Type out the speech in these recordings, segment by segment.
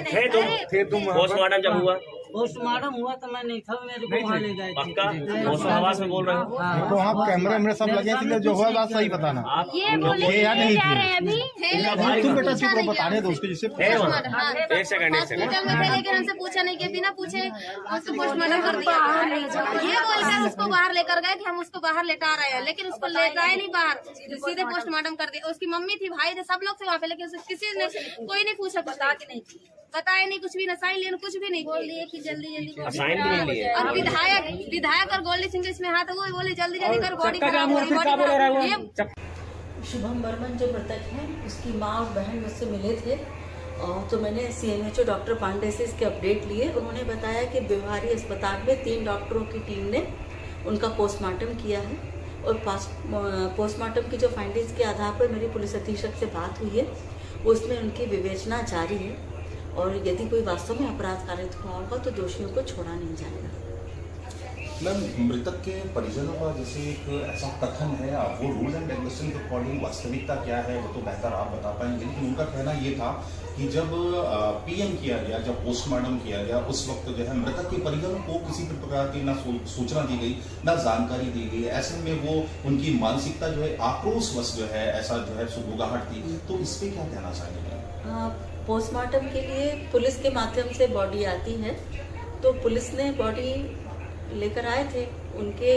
थे तुम पोस्टमार्टम जब हुआ पोस्टमार्टम हुआ तो मैं नहीं था, मेरे को वहाँ ले गए थे। पक्का मौसम आवाज में बोल रहे हो? तो वहाँ कैमरे में सब लगे थे, जो हुआ बात सही बताना। आप ये या नहीं थी तुम बेटा चुप रहो, बताने दो उसके जिससे एक सेकंड हॉस्पिटल में थे, लेकिन हमसे पूछा नहीं कि बिना पूछे उसको पोस्टमार्टम कर दिया। ये बोलकर उसको बाहर लेकर गए कि हम उसको बाहर लेटा रहे हैं, लेकिन उसको ले गए नहीं बाहर, सीधे पोस्टमार्टम कर दिया। उसकी मम्मी थी, भाई थे, सब लोग थे वहाँ पे, लेकिन किसी ने कोई नहीं पूछा, बताया नहीं कुछ भी, ना साइन लेना कुछ भी नहीं, बोल दिए कि जल्दी जल्दी साइन भी नहीं लिए। और विधायक और गोल्डी सिंह इसमें हाथ, वो बोले जल्दी जल्दी कर, बॉडी शुभम बर्मन जो मृतक हैं, उसकी माँ और बहन मुझसे मिले थे, और तो मैंने CMHO डॉक्टर पांडे से इसके अपडेट लिए। उन्होंने बताया कि बिहारी अस्पताल में 3 डॉक्टरों की टीम ने उनका पोस्टमार्टम किया है, और पोस्टमार्टम की जो फाइंडिंग्स के आधार पर मेरी पुलिस अधीक्षक से बात हुई है, उसमें उनकी विवेचना जारी है, और यदि कोई वास्तव में अपराध कारित हुआ होगा तो दोषियों को छोड़ा नहीं जाएगा। मैम, मृतक के परिजनों का जैसे एक ऐसा कथन है, वो रूल्स एंड रेगुलेशन के अकॉर्डिंग वास्तविकता क्या है वो तो बेहतर आप बता पाएंगे, लेकिन उनका कहना ये था कि जब PM किया गया, जब पोस्टमार्टम किया गया, उस वक्त जो है मृतक के परिजनों को किसी भी प्रकार की ना सूचना दी गई, ना जानकारी दी गई। ऐसे में वो उनकी मानसिकता जो है आक्रोशवश जो है ऐसा जो है सुगबुगाहट थी, तो इस पर क्या कहना चाहेंगे? पोस्टमार्टम के लिए पुलिस के माध्यम से बॉडी आती है, तो पुलिस ने बॉडी लेकर आए थे, उनके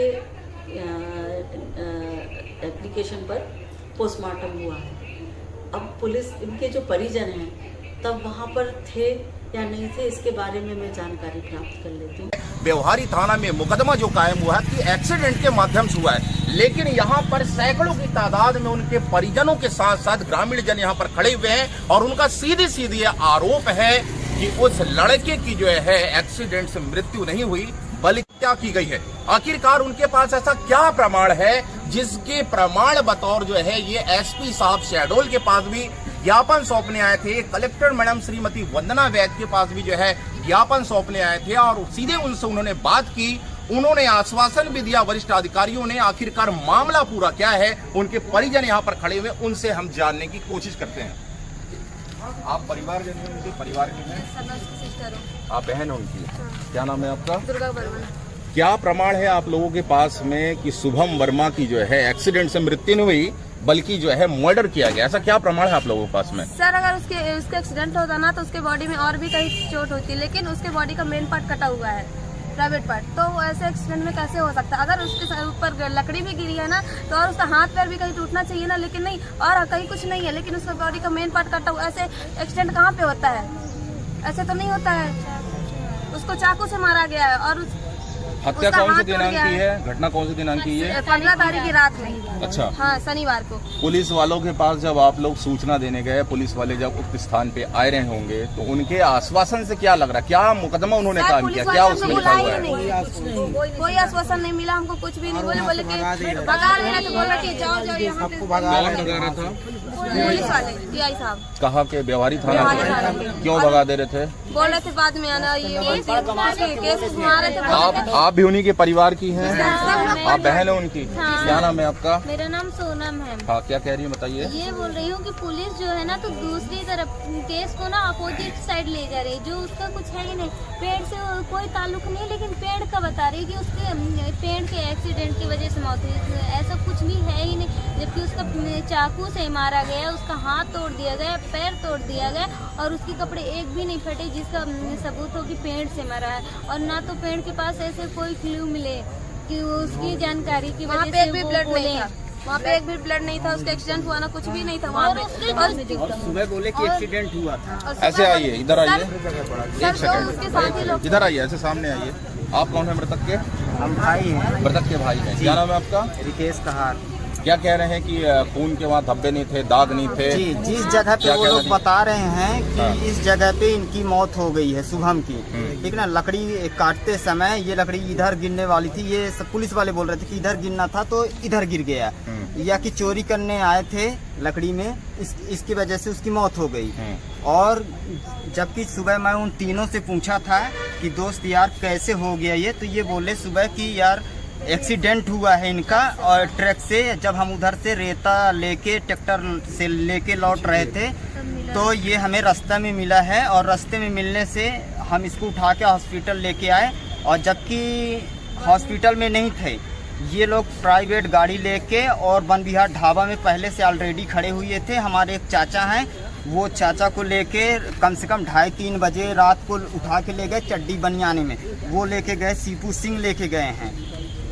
एप्लीकेशन पर पोस्टमार्टम हुआ है। अब पुलिस, इनके जो परिजन हैं तब वहाँ पर थे या नहीं थे, इसके बारे में मैं जानकारी प्राप्त कर लेती हूँ। व्यवहारी थाना में मुकदमा जो कायम हुआ है कि एक्सीडेंट के माध्यम से हुआ है, लेकिन यहाँ पर सैकड़ों की तादाद में उनके परिजनों के साथ साथ ग्रामीण जन यहाँ पर खड़े हुए हैं, और उनका सीधे सीधे आरोप है कि उस लड़के की जो है एक्सीडेंट से मृत्यु नहीं हुई बल्कि हत्या की गई है। आखिरकार उनके पास ऐसा क्या प्रमाण है जिसके प्रमाण बतौर जो है ये SP साहब शहडोल के पास भी ज्ञापन सौंपने आए थे, कलेक्टर मैडम श्रीमती वंदना वैद के पास भी जो है ज्ञापन सौंपने आए थे, और सीधे उनसे उन्होंने बात की, उन्होंने आश्वासन भी दिया वरिष्ठ अधिकारियों ने। आखिरकार मामला पूरा क्या है, उनके परिजन यहाँ पर खड़े हुए, उनसे हम जानने की कोशिश करते हैं। आप परिवार जन हैं उनके, परिवार के हैं आप, बहन उनकी, क्या नाम है आपका? दुर्गा बर्मन। क्या प्रमाण है आप लोगों के पास में कि शुभम वर्मा की जो है एक्सीडेंट से मृत्यु नहीं हुई बल्कि जो है मर्डर किया गया, ऐसा क्या प्रमाण है आप लोगों के पास में? सर, अगर उसके एक्सीडेंट होता ना तो उसके बॉडी में और भी कहीं चोट होती, लेकिन उसके बॉडी का मेन पार्ट कटा हुआ है, प्राइवेट पार्ट, तो ऐसे एक्सीडेंट में कैसे हो सकता है? अगर उसके ऊपर लकड़ी भी गिरी है ना, तो और उसका हाथ पैर भी कहीं टूटना चाहिए ना, लेकिन नहीं, और कहीं कुछ नहीं है, लेकिन उसका बॉडी का मेन पार्ट कटा हुआ। ऐसे एक्सीडेंट कहाँ पे होता है? ऐसे तो नहीं होता है। उसको चाकू से मारा गया है, और हत्या कौन से दिनांक की है? घटना कौन से दिनांक की है? 15 तारीख की रात में। अच्छा, हाँ, शनिवार को। पुलिस वालों के पास जब आप लोग सूचना देने गए, पुलिस वाले जब उक्त स्थान पे आए रहे होंगे, तो उनके आश्वासन से क्या लग रहा है, क्या मुकदमा उन्होंने काम किया, क्या उसमें लिखा हुआ है? कोई आश्वासन नहीं मिला हमको, कुछ भी नहीं बोले कि भगा रहे हैं, तो बोला कि जाओ जाओ यहाँ से। पुलिस वाले DI साहब। कहा के व्यवहारी थाना क्यों भगा दे रहे थे? बोल रहे थे बाद में आना, ये केस घुमा रहे थे। आप भी उन्हीं के परिवार की हैं? आप बहन है उनकी? क्या नाम है आपका? मेरा नाम सोनम है। हाँ, क्या कह रही है बताइए? ये बोल रही हूँ कि पुलिस जो है ना, तो दूसरी तरफ केस को ना अपोजिट साइड ले जा रही है, जो उसका कुछ है ही नहीं, पेड़ से कोई ताल्लुक नहीं, लेकिन पेड़ का बता रही है कि उसके पेड़ के एक्सीडेंट की वजह से मौत हुई, ऐसा कुछ भी है ही नहीं। जबकि उसका चाकू से मारा गया, उसका हाथ तोड़ दिया गया, पैर तोड़ दिया गया, और उसके कपड़े एक भी नहीं फटे, जिसका सबूत हो कि पेड़ से मरा है। और ना तो पेड़ के पास ऐसे कोई क्लू मिले कि उसकी जानकारी की वजह से वो बोले। वहाँ पे एक भी ब्लड नहीं था, उसका एक्सीडेंट हुआ ना, कुछ भी नहीं था वहाँ पे। और सुबह बोले कि एक्सीडेंट हुआ था। ऐसे आइए, इधर आइए, सर, जो उसके साथ ही लोग, इधर आइए, ऐसे सामने आइए। आप कौन है मृतक के? हम भाई हैं। मृतक के भाई हैं। क्या नाम है आपका? रिकेश कहार। क्या कह रहे हैं कि खून के वहाँ धब्बे नहीं थे, दाग नहीं थे? जी, जिस जगह पे वो लोग बता रहे हैं कि इस जगह पे इनकी मौत हो गई है, शुभम की, ठीक ना। लकड़ी काटते समय ये लकड़ी इधर गिरने वाली थी, ये सब पुलिस वाले बोल रहे थे कि इधर गिरना था तो इधर गिर गया, या कि चोरी करने आए थे लकड़ी में, इसकी वजह से उसकी मौत हो गई। और जबकि सुबह मैं उन तीनों से पूछा था कि दोस्त यार कैसे हो गया ये, तो ये बोले सुबह कि यार एक्सीडेंट हुआ है इनका, और ट्रक से जब हम उधर से रेता लेके ट्रैक्टर से लेके लौट रहे थे तो ये हमें रास्ते में मिला है और रास्ते में मिलने से हम इसको उठा के हॉस्पिटल लेके आए और जबकि हॉस्पिटल में नहीं थे, ये लोग प्राइवेट गाड़ी लेके और वन विहार ढाबा में पहले से ऑलरेडी खड़े हुए थे। हमारे एक चाचा हैं, वो चाचा को लेके कम से कम 2:30-3 बजे रात को उठा के ले गए चड्डी बनियाने में, वो लेके गए सीपू सिंह लेके गए हैं,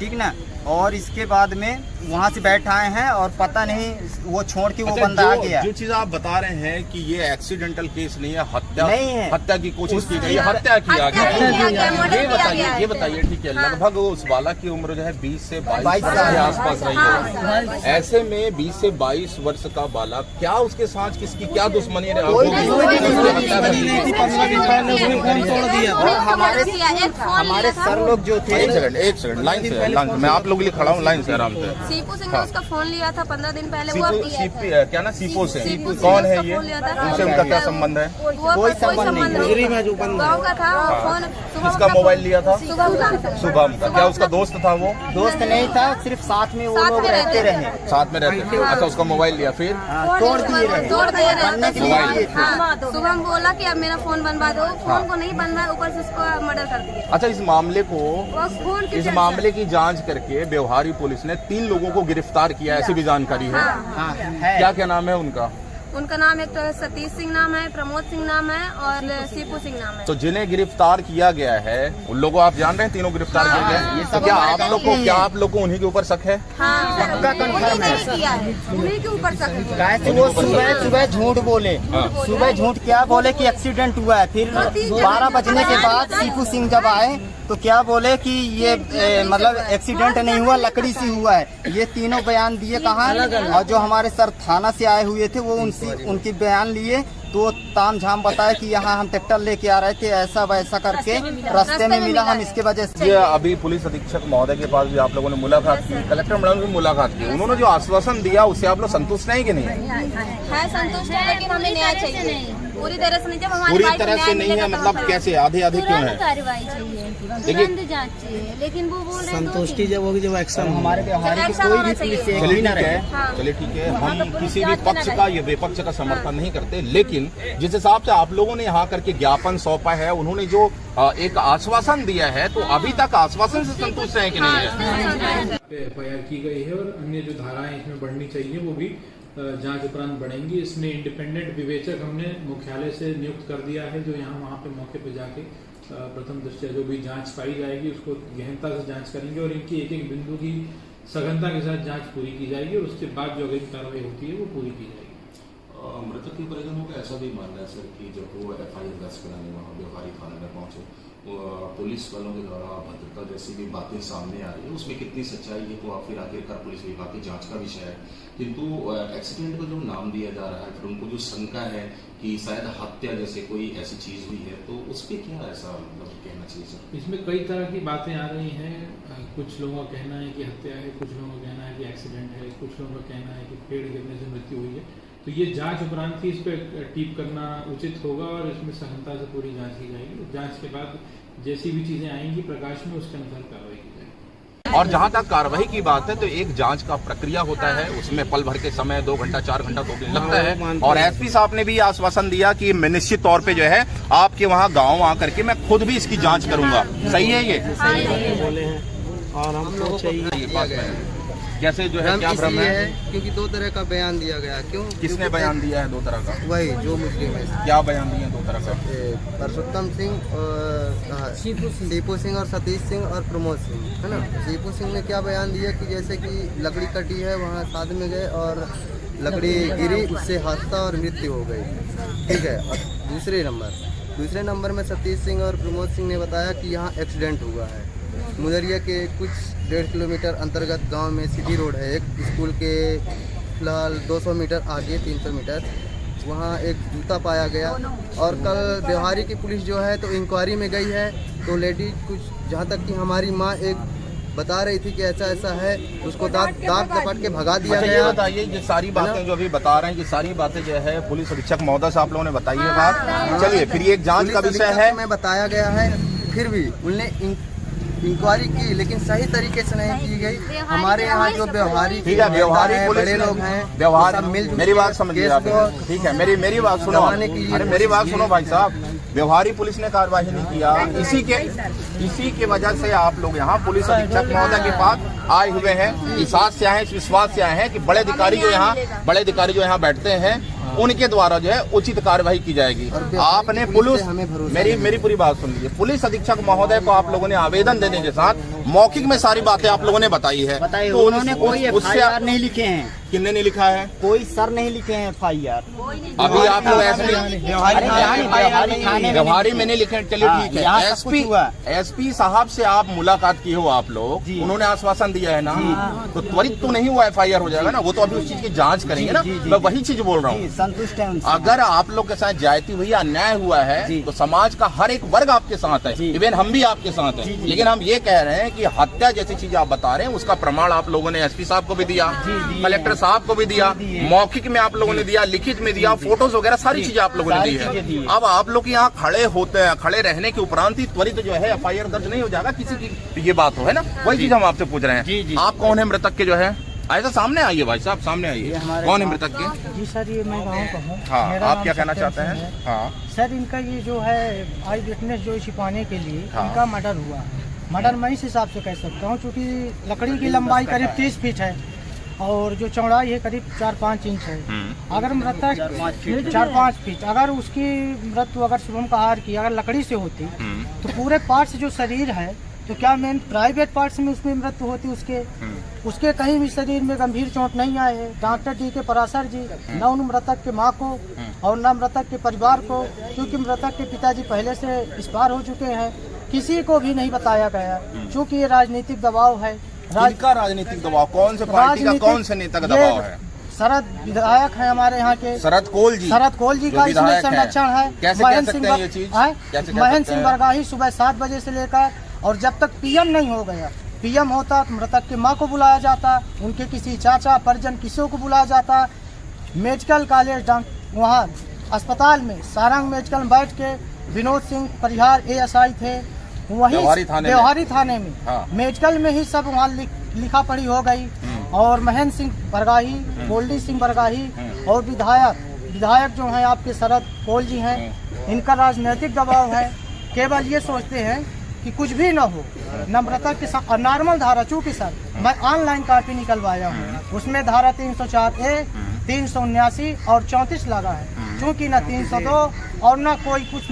ठीक ना। और इसके बाद में वहाँ से बैठ आए हैं और पता नहीं वो छोड़ के वो बंदा आ गया। जो चीज आप बता रहे हैं कि ये एक्सीडेंटल केस नहीं है, हत्या नहीं है, हत्या की कोशिश की गई है, हत्या किया गया। ये बताइए ठीक है, लगभग उस बालक की उम्र जो है 20 से 22 के आसपास रही है। ऐसे में 20 से 22 वर्ष का बालक, क्या उसके साथ किसकी क्या दुश्मनी हमारे सर लोग जो थे। एक सेकंड लाइन से मैं आप लोग के लिए खड़ा हूँ, लाइन से आराम से। सीपू सिंह ने उसका फोन लिया था 15 दिन पहले, वो क्या ना सीपो से कौन है ये, उनसे उनका क्या संबंध है? कोई संबंध नहीं, गाँव का था। फोन किसका मोबाइल लिया था? शुभम का। क्या उसका दोस्त था? वो दोस्त नहीं था, सिर्फ साथ में वो लोग रहते रहे, साथ में रहते थे। अच्छा, उसका मोबाइल लिया, फिर तोड़ दिए रहे। शुभम बोला कि अब मेरा फोन बनवा दो, फोन को नहीं बनवाया, ऊपर से उसको मर्डर कर दिया। अच्छा, इस मामले की जांच करके व्यवहारी पुलिस ने 3 लोगों को गिरफ्तार किया, ऐसी भी जानकारी है। क्या क्या नाम है उनका? उनका नाम एक तो सतीश सिंह नाम है, प्रमोद सिंह नाम है और सीपू सिंह नाम है। तो जिन्हें गिरफ्तार किया गया है उन लोगों आप जान रहे हैं, तीनों गिरफ्तार किए गए। तो क्या आप लोग को उन्हीं के ऊपर शक है? पक्का कंफर्म है, उन्हीं के ऊपर शक है। वो सुबह झूठ बोले, सुबह झूठ क्या बोले कि एक्सीडेंट हुआ है, फिर 12 बजने के बाद सीपू सिंह जब आए तो क्या बोले कि ये मतलब एक्सीडेंट नहीं हुआ, लकड़ी से हुआ है। ये तीनों बयान दिए कहाँ, और जो हमारे सर थाना से आए हुए थे वो उनकी बयान लिए तो ताम झाम बताया कि यहाँ हम ट्रैक्टर लेके आ रहे थे, ऐसा वैसा करके रास्ते में मिला, हम इसके वजह से। अभी पुलिस अधीक्षक महोदय के पास भी आप लोगों ने मुलाकात की, कलेक्टर मैडम की मुलाकात की, उन्होंने जो आश्वासन दिया उससे आप लोग संतुष्ट नहीं कि नहीं है? संतुष्ट है, लेकिन हमें न्याय चाहिए पूरी तरह से नहीं। जब हमारी पूरी तरह से नहीं है, मतलब कैसे आधे क्यों है? कार्रवाई चाहिए, तुरंत जांच चाहिए, लेकिन वो बोल रहे हैं संतुष्टि जब होगी, जब एक्शन हमारे व्यवहार की कोई भी पुलिस से चलिए ठीक है, हम किसी भी पक्ष का या विपक्ष का समर्थन नहीं करते, लेकिन जिस हिसाब से आप लोगों ने यहाँ करके ज्ञापन सौंपा है, उन्होंने जो एक आश्वासन दिया है, तो अभी तक आश्वासन से संतुष्ट है कि नहीं है? एफआईआर की गई है और अन्य जो धाराएं इसमें बढ़नी चाहिए वो भी जांच उपरांत बढ़ेंगी। इसमें इंडिपेंडेंट विवेचक हमने मुख्यालय से नियुक्त कर दिया है, जो यहाँ वहाँ पे मौके पे जाके प्रथम दृष्टया जो भी जांच पाई जाएगी उसको गहनता से जांच करेंगे और इनकी एक एक बिंदु की सघनता के साथ जांच पूरी की जाएगी और उसके बाद जो अगली कार्रवाई होती है वो पूरी की जाएगी। मृतक के परिजनों का ऐसा भी मानना है सर कि जब वो एफआईआर दर्ज कराने वहाँ व्यवहारी थाने में पहुंचे, पुलिस वालों के द्वारा भद्रता जैसी भी बातें सामने आ रही है, उसमें कितनी सच्चाई है तो फिर आखिरकार पुलिस विभाग की जांच का विषय है, किंतु एक्सीडेंट को जो नाम दिया जा रहा है, फिर उनको जो शंका है कि शायद हत्या जैसे कोई ऐसी चीज हुई है, तो उस पर क्या ऐसा मतलब कहना चाहिए सर? इसमें कई तरह की बातें आ रही हैं। कुछ लोगों का कहना है कि हत्या है, कुछ लोगों का कहना है कि एक्सीडेंट है, कुछ लोगों का कहना है कि पेड़ गिरने से मृत्यु हुई है। तो ये जांच उपरांत ही इस पर टीप करना उचित होगा और इसमें सघनता से पूरी जांच की जाएगी। जांच के बाद जैसी भी चीजें आएंगी प्रकाश में, उसके अनुसार कार्रवाई की जाएगी। और जहां तक कार्रवाई की बात है, तो एक जांच का प्रक्रिया होता है, उसमें पल भर के समय 2 घंटा 4 घंटा 2 दिन लगता है। और एसपी साहब ने भी आश्वासन दिया कि मैं निश्चित तौर पे जो है आपके वहां गांव आकर के मैं खुद भी इसकी जांच करूंगा। सही है ये? बोले हैं और हम लोग चाहिए कैसे जो है क्या भ्रम है? क्योंकि 2 तरह का बयान दिया गया। क्यों? किसने बयान दिया है 2 तरह का? वही जो मुस्लिम है। क्या बयान दिए 2 तरह का? परसोत्तम सिंह और सीपू सिंह और सतीश सिंह और प्रमोद सिंह, है ना। सीपू सिंह ने क्या बयान दिया कि जैसे कि लकड़ी कटी है, वहाँ साथ में गए और लकड़ी गिरी, उससे हादसा और मृत्यु हो गई, ठीक है। और दूसरे नंबर में सतीश सिंह और प्रमोद सिंह ने बताया कि यहाँ एक्सीडेंट हुआ है। मुदरिया के कुछ 1.5 किलोमीटर अंतर्गत गांव में सिटी रोड है, एक स्कूल के फिलहाल 200 मीटर आगे 300 मीटर वहाँ एक जूता पाया गया। और कल व्यवहारी की पुलिस जो है तो इंक्वायरी में गई है, तो लेडी कुछ जहाँ तक कि हमारी माँ एक बता रही थी कि ऐसा ऐसा है, उसको दांत दपट के भगा दिया गया। ये बताइए, ये सारी बातें जो अभी बता रहे हैं, ये सारी बातें जो है पुलिस अधीक्षक महोदय से आप लोगों ने बताई है बात। चलिए, फिर ये एक जांच का विषय है, में बताया गया है, फिर भी उनने इंक्वायरी की, लेकिन सही तरीके से नहीं की गई। हमारे यहाँ जो व्यवहारिक ठीक है, व्यवहारिक पुलिस बड़े लोग हैं, व्यवहार सब मिलजुल मेरी बात समझिए आप, ठीक है, मेरी बात सुनो, अरे मेरी बात सुनो भाई साहब, व्यवहारिक पुलिस ने कार्रवाई नहीं किया, इसी के वजह से आप लोग यहाँ पुलिस अधीक्षक महोदय के पास आए हुए हैं, इस आस से आए हैं, इस विश्वास से आए हैं कि बड़े अधिकारी जो यहाँ बैठते हैं उनके द्वारा जो है उचित कार्रवाई की जाएगी। आपने पुलिस, मेरी पूरी बात सुन लीजिए, पुलिस अधीक्षक महोदय को आप लोगों ने आवेदन देने के साथ मौखिक में सारी बातें आप लोगों ने बताई है, तो उन्होंने कोई FIR नहीं लिखे हैं। किन्ने नहीं लिखा है? कोई सर नहीं लिखे हैं FIR। अभी आप लोग व्यवहारी में नहीं लिखे, चलिए ठीक है। एसपी साहब से आप मुलाकात किए हो आप लोग, उन्होंने आश्वासन दिया है ना, तो त्वरित तो नहीं हुआ FIR हो जाएगा ना, वो तो अभी उस चीज की जांच करेंगे ना, मैं वही चीज बोल रहा हूँ। संतुष्ट है। अगर आप लोग के साथ जायती हुई अन्याय हुआ है तो समाज का हर एक वर्ग आपके साथ है, इवन हम भी आपके साथ हैं, लेकिन हम ये कह रहे हैं कि हत्या जैसी चीज आप बता रहे हैं उसका प्रमाण आप लोगों ने एसपी साहब को भी दिया, कलेक्टर साहब को भी दिया, मौखिक में आप लोगों ने दिया, लिखित में दिया, फोटोज वगैरह सारी चीजें आप लोगों ने दी है। अब आप लोग यहाँ खड़े रहने के उपरांत ही त्वरित जो है FIR दर्ज नहीं हो जाएगा किसी की, ये बात हो है ना, वही चीज हम आपसे पूछ रहे हैं। आप कौन है मृतक के जो है? ऐसा सामने आइए भाई साहब, सामने आइए, कौन है मृतक के? जी सर, ये मैं गाँव का हूँ। हाँ, आप क्या कहना चाहते हैं? हाँ सर, इनका ये जो है आई विटनेस जो छिपाने के लिए इनका मर्डर हुआ, मर्डर मैं इस हिसाब से कह सकता हूँ, क्योंकि लकड़ी की लंबाई करीब 30 फीट है और जो चौड़ाई है करीब 4-5 इंच है। अगर मृतक 4-5 फीट, अगर उसकी मृत्यु अगर शुभम कहार की अगर लकड़ी से होती तो पूरे पार्ट्स जो शरीर है, तो क्या मेन प्राइवेट पार्ट्स में उसमें मृत्यु होती, उसके कहीं भी शरीर में गंभीर चोट नहीं आए है। डॉक्टर DK पराशर जी न उन मृतक के माँ को और न मृतक के परिवार को, क्योंकि मृतक के पिताजी पहले से एक्सपायर हो चुके हैं, किसी को भी नहीं बताया गया, क्योंकि ये राजनीतिक दबाव है। किसका राजनीतिक दबाव? कौन से पार्टी का, कौन से नेता का दबाव है? शरद विधायक है हमारे यहाँ के, शरद कोल जी का इसमें संरक्षण है। कैसे कह सकते हैं ये चीज? महेंद्र सिंह बरगाही सुबह 7 बजे से लेकर, और जब तक PM नहीं हो गया, PM होता तो मृतक की माँ को बुलाया जाता, उनके किसी चाचा परिजन किसी को बुलाया जाता, मेडिकल कॉलेज वहाँ अस्पताल में सारंग मेडिकल में बैठ के विनोद सिंह परिहार ASI थे, वही व्यवहारी थाने में मेडिकल में ही सब वहाँ लिखा पढ़ी हो गई। और महेंद्र सिंह बरगाही, गोल्डी सिंह बरगाही और विधायक जो हैं आपके शरद कोल जी हैं, इनका राजनीतिक दबाव है। केवल ये सोचते हैं कि कुछ भी न हो, नम्रता के साथ नॉर्मल धारा, चूँकि सर मैं ऑनलाइन कॉपी निकलवाया हूँ, उसमें धारा 304A, 379 और 34 लगा है, चूँकि न 302 और न कोई कुछ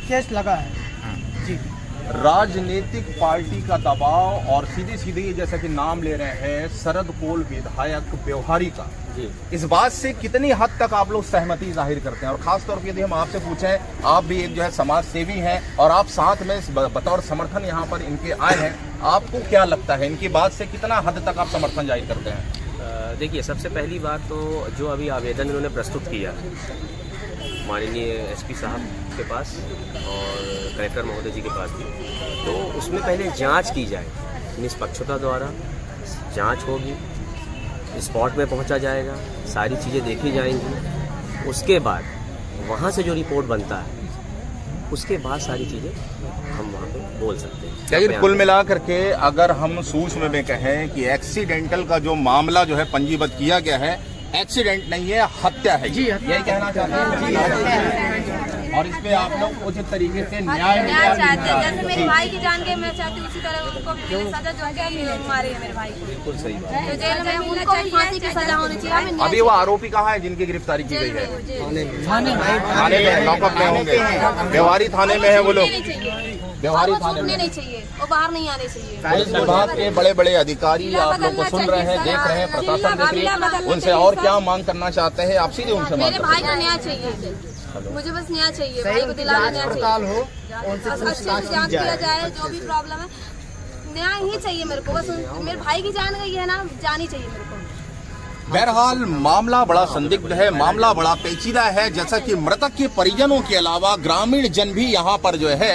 केस लगा है। जी, राजनीतिक पार्टी का दबाव और सीधी जैसा कि नाम ले रहे हैं शरद कोल विधायक व्यवहारी का, इस बात से कितनी हद तक आप लोग सहमति जाहिर करते हैं? और खास तौर पर यदि हम आपसे पूछें, आप भी एक जो है समाज सेवी हैं और आप साथ में बतौर समर्थन यहाँ पर इनके आए हैं, आपको क्या लगता है इनकी बात से कितना हद तक आप समर्थन जाहिर करते हैं? देखिए, सबसे पहली बात तो जो अभी आवेदन इन्होंने प्रस्तुत किया माननीय SP साहब के पास और कलेक्टर महोदय जी के पास भी, तो उसमें पहले जांच की जाए, निष्पक्षता द्वारा जांच होगी, स्पॉट में पहुंचा जाएगा, सारी चीज़ें देखी जाएंगी, उसके बाद वहां से जो रिपोर्ट बनता है उसके बाद सारी चीज़ें हम वहाँ पे बोल सकते हैं। लेकिन कुल मिला करके अगर हम सूक्ष्म में कहें कि एक्सीडेंटल का जो मामला जो है पंजीबद्ध किया गया है, एक्सीडेंट नहीं है, हत्या है, यही कहना चाहते हैं। और इस पे आप लोग उचित तरीके से न्याय चाहते हैं। जैसे मेरे भाई की जान के मैं चाहती हूँ उसी तरह उनको भी सजा जो है मिले, मारे हैं मेरे भाई को। बिल्कुल सही बात। तो जेल में उनको भी फांसी की सजा होनी चाहिए। अभी वो आरोपी कहाँ है जिनकी गिरफ्तारी की गई है? थाने में लॉकअप में होंगे, व्यवहारी थाने में है वो लोग, व्यवहारी थाने में नहीं चाहिए, वो बाहर नहीं आने चाहिए। पुलिस विभाग के बड़े बड़े अधिकारी आप लोग को सुन रहे हैं, देख रहे हैं, प्रशासन देख रही है, उनसे और क्या मांग करना चाहते हैं आप सीधे उनसे मांग? मेरे भाई को न्याय चाहिए, मुझे बस न्याय चाहिए, भाई को दिलाना न्याय चाहिए, अच्छे से जांच किया जाए, जो भी प्रॉब्लम है न्याय ही चाहिए मेरे को, बस मेरे भाई की जान गई है ना, जानी चाहिए मेरे को। बहरहाल मामला बड़ा संदिग्ध है, मामला बड़ा पेचीदा है, जैसा कि मृतक के परिजनों के अलावा ग्रामीण जन भी यहाँ पर जो है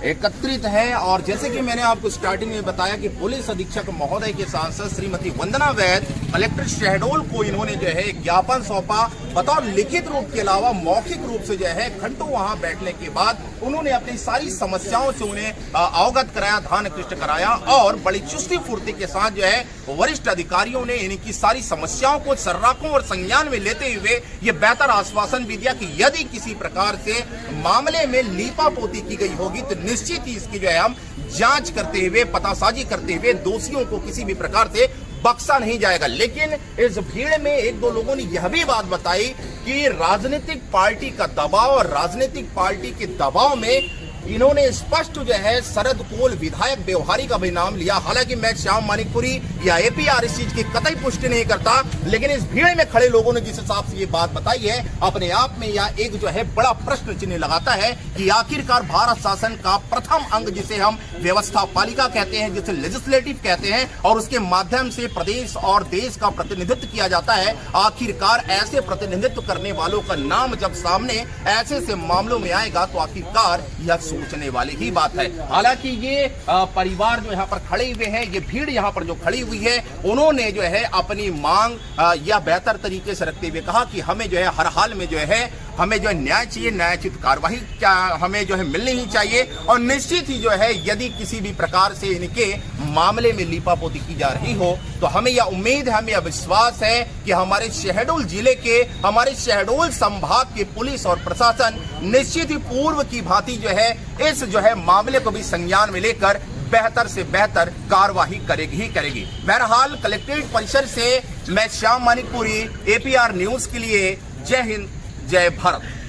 एकत्रित है। और जैसे कि मैंने आपको स्टार्टिंग में बताया कि पुलिस अधीक्षक महोदय के साथ साथ श्रीमती वंदना वैद कलेक्टर शहडोल को इन्होंने जो है ज्ञापन सौंपा। बतौर लिखित रूप के अलावा मौखिक रूप से जो है घंटों वहां बैठने के बाद उन्होंने अपनी सारी समस्याओं से उन्हें अवगत कराया, ध्यान कृष्ट कराया और बड़ी चुस्ती फुर्ती के साथ जो है वरिष्ठ अधिकारियों ने इनकी सारी समस्याओं को सर्राखों और संज्ञान में लेते हुए ये बेहतर आश्वासन भी दिया कि यदि किसी प्रकार से मामले में लीपापोती की गई होगी तो निश्चित ही इसकी जो है हम जांच करते हुए, पतासाजी करते हुए दोषियों को किसी भी प्रकार से बख्शा नहीं जाएगा। लेकिन इस भीड़ में एक दो लोगों ने यह भी बात बताई कि राजनीतिक पार्टी का दबाव और राजनीतिक पार्टी के दबाव में इन्होंने स्पष्ट जो है शरद कोल विधायक व्यवहारी का भी नाम लिया। हालांकि मैं श्याम मानिकपुरी या एपीआर इस चीज की कतई पुष्टि नहीं करता, लेकिन इस भीड़ में खड़े लोगों ने जिस हिसाब से ये बात बताई है अपने आप में यह एक जो है बड़ा प्रश्न चिन्ह लगाता है कि आखिरकार भारत शासन का प्रथम अंग जिसे हम व्यवस्था पालिका कहते हैं, जिसे लेजिस्लेटिव कहते हैं और उसके माध्यम से प्रदेश और देश का प्रतिनिधित्व किया जाता है, आखिरकार ऐसे प्रतिनिधित्व करने वालों का नाम जब सामने ऐसे से मामलों में आएगा तो आखिरकार यह सोचने वाली ही बात है। हालांकि ये परिवार जो यहाँ पर खड़े हुए हैं, ये भीड़ यहाँ पर जो खड़ी हुई है, उन्होंने जो है अपनी मांग या बेहतर तरीके से रखते हुए कहा कि हमें जो है हर हाल में जो है हमें जो है न्याय चाहिए, न्यायोचित कार्यवाही क्या हमें जो है मिलनी ही चाहिए। और निश्चित ही जो है यदि किसी भी प्रकार से इनके मामले में लीपापोती की जा रही हो तो हमें यह उम्मीद है, हमें यह विश्वास है कि हमारे शहडोल जिले के, हमारे शहडोल संभाग के पुलिस और प्रशासन निश्चित ही पूर्व की भांति जो है इस जो है मामले को भी संज्ञान में लेकर बेहतर से बेहतर कार्यवाही करेगी ही करेगी। बहरहाल कलेक्ट्रेट परिसर से मैं श्याम मानिकपुरी, एपीआर न्यूज के लिए जय हिंद, जय भारत।